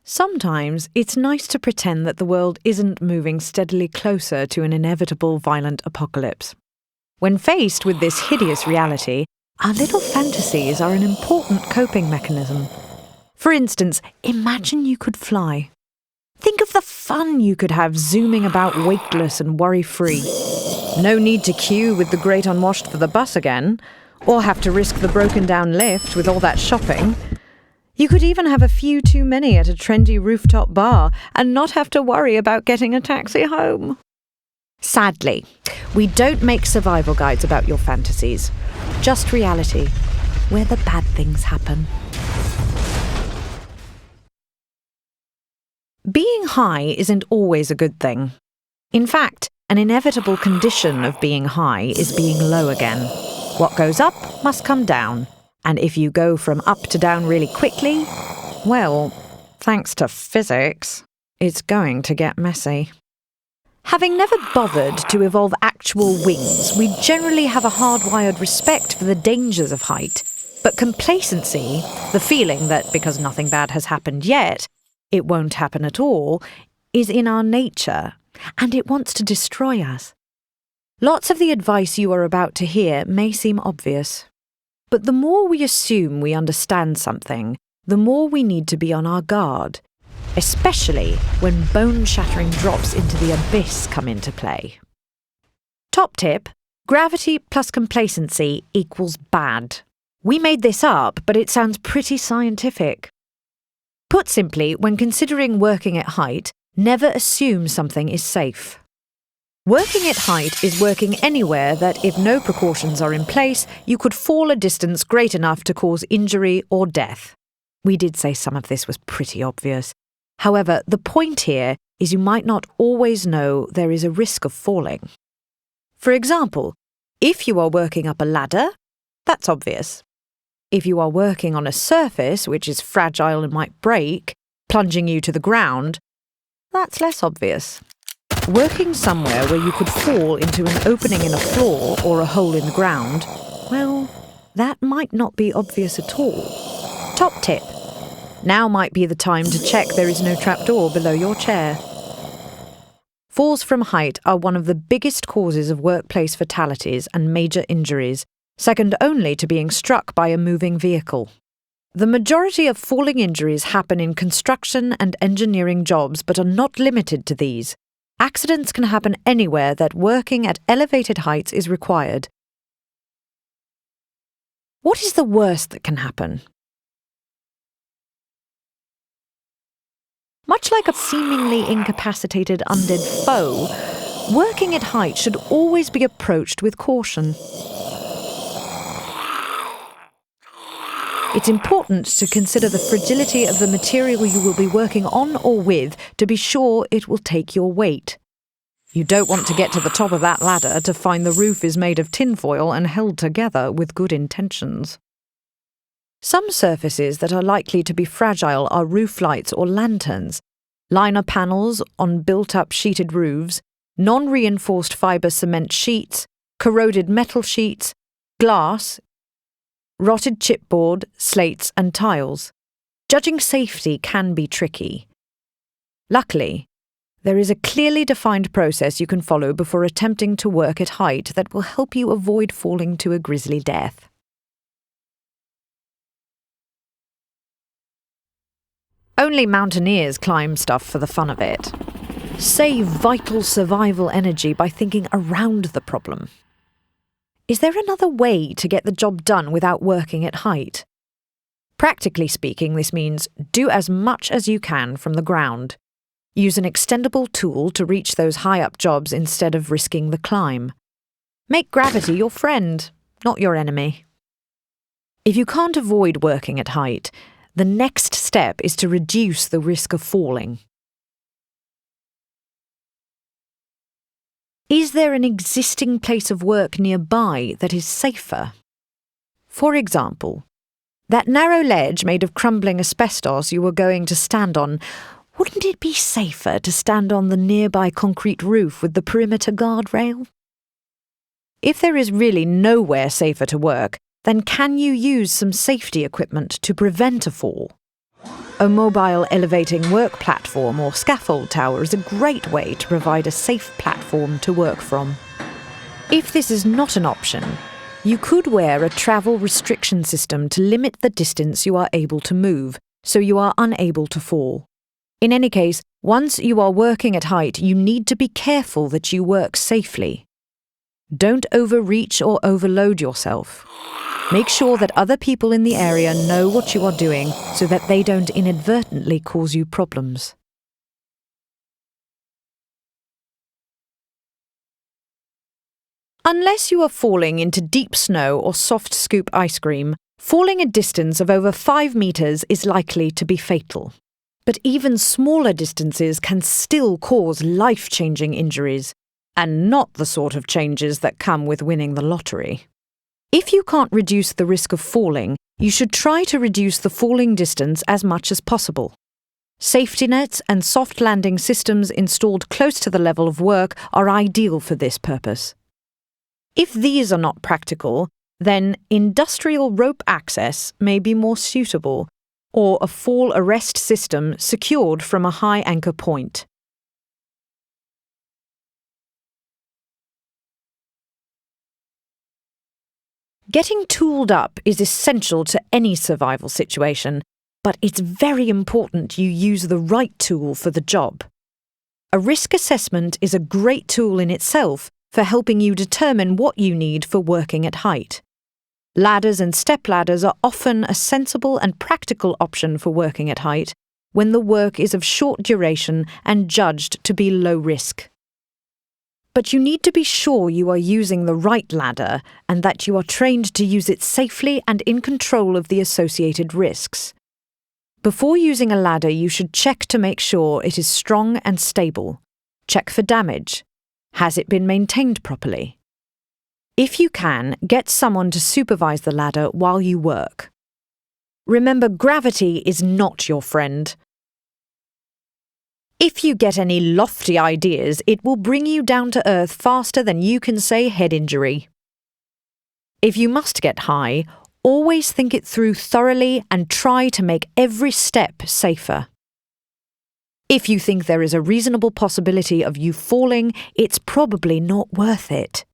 Sometimes it's nice to pretend that the world isn't moving steadily closer to an inevitable violent apocalypse. When faced with this hideous reality, our little fantasies are an important coping mechanism. For instance, imagine you could fly. Think of the fun you could have zooming about weightless and worry-free. No need to queue with the great unwashed for the bus again, or have to risk the broken-down lift with all that shopping. You could even have a few too many at a trendy rooftop bar and not have to worry about getting a taxi home. Sadly, we don't make survival guides about your fantasies. Just reality, where the bad things happen. Being high isn't always a good thing. In fact, an inevitable condition of being high is being low again. What goes up must come down. And if you go from up to down really quickly, well, thanks to physics, it's going to get messy. Having never bothered to evolve actual wings, we generally have a hardwired respect for the dangers of height. But complacency, the feeling that because nothing bad has happened yet, it won't happen at all, is in our nature, and it wants to destroy us. Lots of the advice you are about to hear may seem obvious. But the more we assume we understand something, the more we need to be on our guard, especially when bone-shattering drops into the abyss come into play. Top tip: gravity plus complacency equals bad. We made this up, but it sounds pretty scientific. Put simply, when considering working at height, never assume something is safe. Working at height is working anywhere that, if no precautions are in place, you could fall a distance great enough to cause injury or death. We did say some of this was pretty obvious. However, the point here is you might not always know there is a risk of falling. For example, if you are working up a ladder, that's obvious. If you are working on a surface which is fragile and might break, plunging you to the ground, that's less obvious. Working somewhere where you could fall into an opening in a floor or a hole in the ground, well, that might not be obvious at all. Top tip: now might be the time to check there is no trapdoor below your chair. Falls from height are one of the biggest causes of workplace fatalities and major injuries, second only to being struck by a moving vehicle. The majority of falling injuries happen in construction and engineering jobs, but are not limited to these. Accidents can happen anywhere that working at elevated heights is required. What is the worst that can happen? Much like a seemingly incapacitated undead foe, working at height should always be approached with caution. It's important to consider the fragility of the material you will be working on or with to be sure it will take your weight. You don't want to get to the top of that ladder to find the roof is made of tinfoil and held together with good intentions. Some surfaces that are likely to be fragile are roof lights or lanterns, liner panels on built-up sheeted roofs, non-reinforced fibre cement sheets, corroded metal sheets, glass, rotted chipboard, slates and tiles. Judging safety can be tricky. Luckily, there is a clearly defined process you can follow before attempting to work at height that will help you avoid falling to a grisly death. Only mountaineers climb stuff for the fun of it. Save vital survival energy by thinking around the problem. Is there another way to get the job done without working at height? Practically speaking, this means do as much as you can from the ground. Use an extendable tool to reach those high-up jobs instead of risking the climb. Make gravity your friend, not your enemy. If you can't avoid working at height, the next step is to reduce the risk of falling. Is there an existing place of work nearby that is safer? For example, that narrow ledge made of crumbling asbestos you were going to stand on, wouldn't it be safer to stand on the nearby concrete roof with the perimeter guardrail? If there is really nowhere safer to work, then can you use some safety equipment to prevent a fall? A mobile elevating work platform or scaffold tower is a great way to provide a safe platform to work from. If this is not an option, you could wear a travel restriction system to limit the distance you are able to move, so you are unable to fall. In any case, once you are working at height, you need to be careful that you work safely. Don't overreach or overload yourself. Make sure that other people in the area know what you are doing so that they don't inadvertently cause you problems. Unless you are falling into deep snow or soft scoop ice cream, falling a distance of over 5 meters is likely to be fatal. But even smaller distances can still cause life-changing injuries, and not the sort of changes that come with winning the lottery. If you can't reduce the risk of falling, you should try to reduce the falling distance as much as possible. Safety nets and soft landing systems installed close to the level of work are ideal for this purpose. If these are not practical, then industrial rope access may be more suitable, or a fall arrest system secured from a high anchor point. Getting tooled up is essential to any survival situation, but it's very important you use the right tool for the job. A risk assessment is a great tool in itself for helping you determine what you need for working at height. Ladders and stepladders are often a sensible and practical option for working at height when the work is of short duration and judged to be low risk. But you need to be sure you are using the right ladder and that you are trained to use it safely and in control of the associated risks. Before using a ladder, you should check to make sure it is strong and stable. Check for damage. Has it been maintained properly? If you can, get someone to supervise the ladder while you work. Remember, gravity is not your friend. If you get any lofty ideas, it will bring you down to earth faster than you can say head injury. If you must get high, always think it through thoroughly and try to make every step safer. If you think there is a reasonable possibility of you falling, it's probably not worth it.